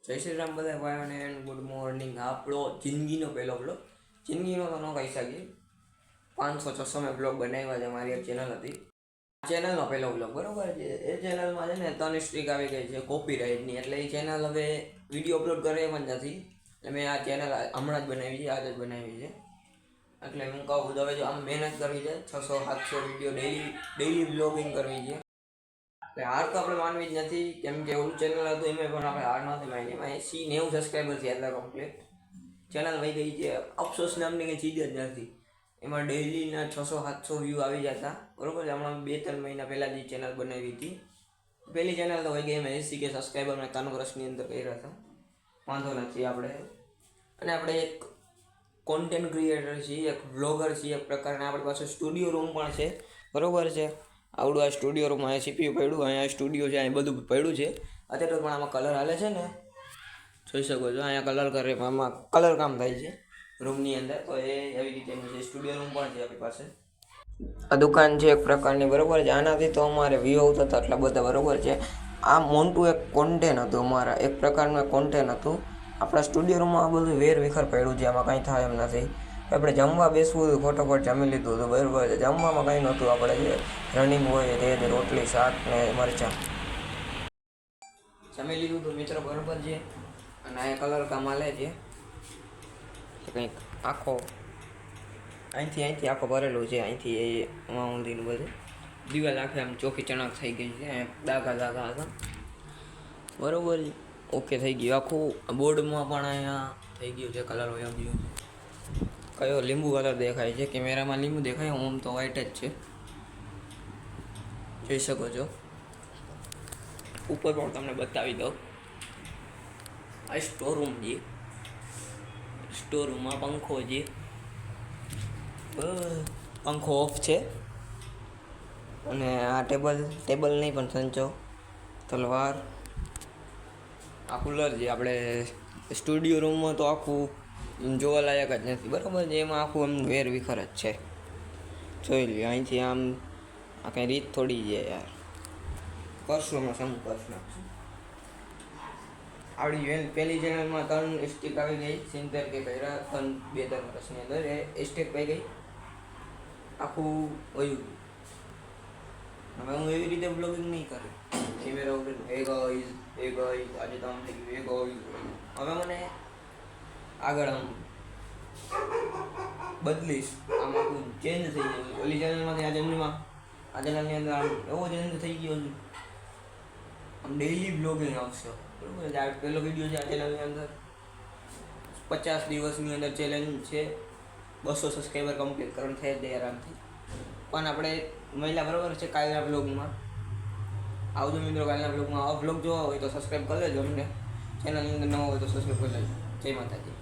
જય શ્રી રામ બધા ભાઈઓને એન્ડ ગુડ મોર્નિંગ. આપણો જિંદગીનો પહેલો બ્લોગ, જિંદગીનો તો ન કહી શકીએ, 500-600 મેં બ્લોગ બનાવ્યા છે. મારી એક ચેનલ હતી, ચેનલનો પહેલો બ્લોગ, બરાબર છે. એ ચેનલમાં છે ને 3 સ્ટ્રીક આવી ગઈ છે કોપીરાઇટની, એટલે એ ચેનલ હવે વિડીયો અપલોડ કરે એમ જ નથી. એટલે મેં આ ચેનલ હમણાં જ બનાવી છે, આજે જ બનાવી છે. એટલે હું કહું તો હવે જો આમ મહેનત કરવી છે, 600-700 વિડીયો ડેઈલી બ્લોગિંગ કરવી છે. એટલે હાર તો આપણે માનવી જ નથી, કેમ કે ઓલું ચેનલ હતું એમાં પણ આપણે હાર નથી માની. એમાં 80-90 સબસ્ક્રાઈબર છે એટલે કમ્પ્લીટ ચેનલ વહી ગઈ છે. અફસોસ નામની કંઈ ચીજ જ નથી. એમાં ડેઈલીના 600-700 વ્યૂ આવી જતા, બરાબર છે. હમણાં 2-3 મહિના પહેલાં જે ચેનલ બનાવી હતી, પહેલી ચેનલ તો વહી ગઈ. એમાં 80K સબસ્ક્રાઈબર મેં 3 વર્ષની અંદર કર્યા હતા. વાંધો નથી આપણે. અને આપણે એક કોન્ટેન્ટ ક્રિએટર છીએ, એક વ્લોગર છીએ એક પ્રકારના. આપણી પાસે સ્ટુડિયો રૂમ પણ છે, બરાબર છે. આવડું આ સ્ટુડિયો રૂમ, અહીંયા સીપીયુ પડ્યું, અહીંયા સ્ટુડિયો છે, અહીં બધું પડ્યું છે. અત્યારે પણ આમાં કલર હાલે છે ને, જોઈ શકો છો. અહીંયા કલર કરે, આમાં કલર કામ થાય છે રૂમની અંદર. તો એ એવી રીતેનું છે. સ્ટુડિયો રૂમ પણ છે આપણી પાસે. આ દુકાન છે એક પ્રકારની, બરાબર છે. આનાથી તો અમારે વ્યૂ આવતા હતા એટલા બધા, બરાબર છે. આ મોટું એક કોન્ટેન્ટ હતું અમારા, એક પ્રકારનું કોન્ટેન્ટ હતું. આપણા સ્ટુડિયો રૂમમાં આ બધું વેર વિખર પડ્યું છે, આમાં કંઈ થાય એમ નથી. આપણે જમવા બેસવું હતું, ફટોફટ જમી લીધું હતું, બરાબર છે. જમવામાં કંઈ નહોતું. આપણે જે રનિંગ હોય તે રોટલી, શાક ને મરચાં જમી લીધું હતું મિત્રો, બરાબર છે. અને આ કલર કામ હાલે છે કંઈક આખો, અહીંથી આખો ભરેલું છે. અહીંથી એમાં ઊંધીનું બધું દિવાલ આખે આમ ચોખ્ખી ચણાક થઈ ગઈ છે. દાગા હતા, બરાબર છે. ઓકે થઈ ગયું આખું. બોર્ડમાં પણ અહીંયા થઈ ગયું છે, કલર વયો ગયો છે. કયો લીંબુ કલર દેખાય છે કેમેરામાં, લીંબુ દેખાય, ઓમ તો વ્હાઈટ જ છે, જોઈ શકો છો. ઉપર પણ તમને બતાવી દઉં. આ સ્ટોર રૂમ છે, સ્ટોર રૂમમાં પંખો છે, પંખો ઓફ છે. અને આ ટેબલ નહીં પણ સંચો, તલવાર, આ કુલર છે. આપણે સ્ટુડિયો રૂમમાં તો આખું જોવાલાયક જ નથી, બરાબર છે. એમાં આખું આમ વેર વિખર જ છે, જોઈ લ્યો. અહીંથી આમ આ કંઈ રીત થોડી છે યાર. કરશું હમણાં સમૂહ કરી નાખશું. આપણી પહેલી ચેનલમાં 3 સ્ટીક આવી ગઈ, 70K કર્યા 2-3 વર્ષની અંદર. એ સ્ટેક પાઈ ગઈ, આખું વયું. હવે હું એવી રીતે બ્લોગિંગ નહીં કરું, કેમેરા ઉપર એ ગઈ આજે તો આમ થઈ ગયું, એ ગઈ. હવે મને આગળ આમ બદલીશ, આમ આખું ચેન્જ થઈ ગયું. ઓલી ચેનલમાંથી આ ચેનલની અંદર આમ એવો ચેન્જ થઈ ગયો છે. આમ ડેઈલી બ્લોગિંગ આવશે, બરાબર છે. આ પહેલો વિડીયો છે આ ચેનલની અંદર. 50 દિવસની અંદર ચેલેન્જ છે, 200 સબસ્ક્રાઈબર કમ્પ્લીટ કરવાનું થઈ જાય આરામથી. પણ આપણે મહિલા, બરાબર છે. કાલના બ્લોગમાં આવજો મિત્રો, કાલના બ્લોગમાં. આ બ્લોગ જોવા હોય તો સબસ્ક્રાઈબ કરી લેજો અમને. ચેનલની અંદર નવા હોય તો સબસ્ક્રાઈબ કરી લેજો. જય માતાજી.